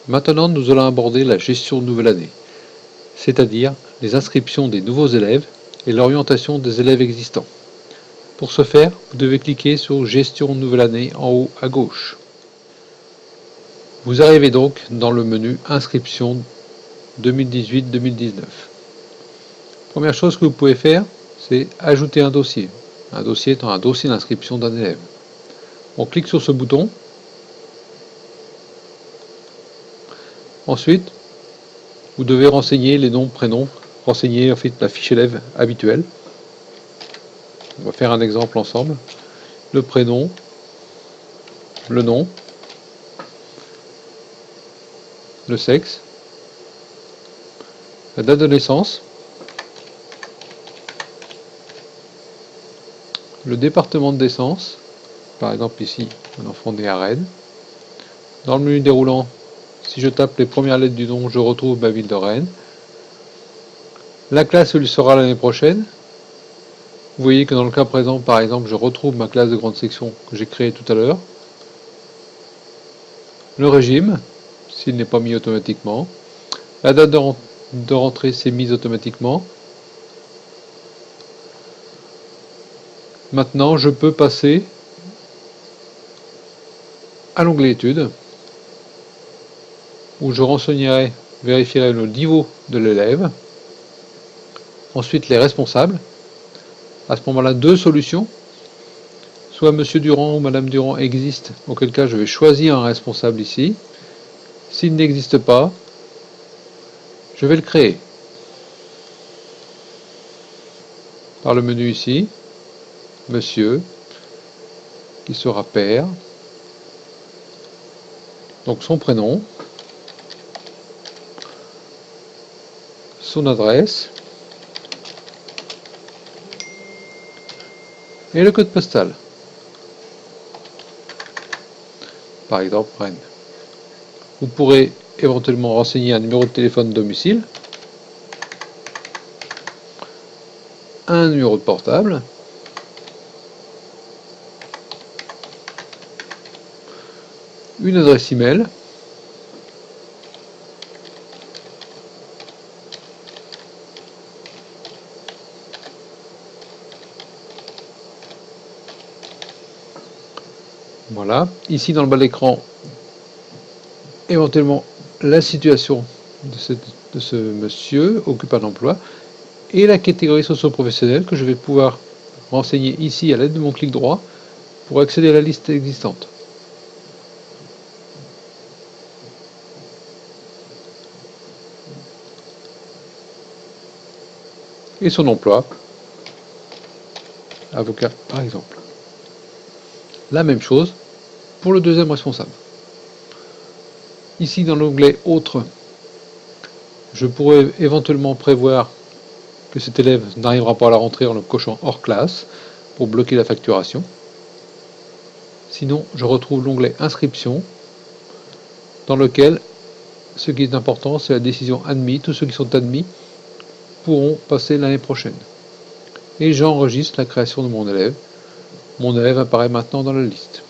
Maintenant, nous allons aborder la gestion de nouvelle année, c'est-à-dire les inscriptions des nouveaux élèves et l'orientation des élèves existants. Pour ce faire, vous devez cliquer sur Gestion nouvelle année en haut à gauche. Vous arrivez donc dans le menu Inscription 2018-2019. Première chose que vous pouvez faire, c'est ajouter un dossier. Un dossier étant un dossier d'inscription d'un élève. On clique sur ce bouton. Ensuite, vous devez renseigner les noms, prénoms, renseigner en fait la fiche élève habituelle. On va faire un exemple ensemble. Le prénom, le nom, le sexe, la date de naissance, le département de naissance, par exemple ici, un enfant né à Rennes. Dans le menu déroulant, si je tape les premières lettres du nom, je retrouve ma ville de Rennes. La classe où il sera l'année prochaine. Vous voyez que dans le cas présent, par exemple, je retrouve ma classe de grande section que j'ai créée tout à l'heure. Le régime, s'il n'est pas mis automatiquement. La date de rentrée s'est mise automatiquement. Maintenant, je peux passer à l'onglet études, où je vérifierai le niveau de l'élève. Ensuite, les responsables. À ce moment-là, deux solutions. Soit Monsieur Durand ou Madame Durand existe, auquel cas je vais choisir un responsable ici. S'il n'existe pas, je vais le créer. Par le menu ici, Monsieur, qui sera père, donc son prénom, son adresse, et le code postal. Par exemple, Rennes. Vous pourrez éventuellement renseigner un numéro de téléphone de domicile, un numéro de portable, une adresse email, voilà. Ici dans le bas de l'écran, éventuellement la situation de ce monsieur occupant d'emploi et la catégorie socio-professionnelle que je vais pouvoir renseigner ici à l'aide de mon clic droit pour accéder à la liste existante. Et son emploi, avocat par exemple. La même chose pour le deuxième responsable. Ici dans l'onglet Autres, je pourrais éventuellement prévoir que cet élève n'arrivera pas à la rentrée en le cochant hors classe pour bloquer la facturation. Sinon, je retrouve l'onglet Inscription, dans lequel ce qui est important, c'est la décision admis. Tous ceux qui sont admis pourront passer l'année prochaine. Et j'enregistre la création de mon élève. Mon élève apparaît maintenant dans la liste.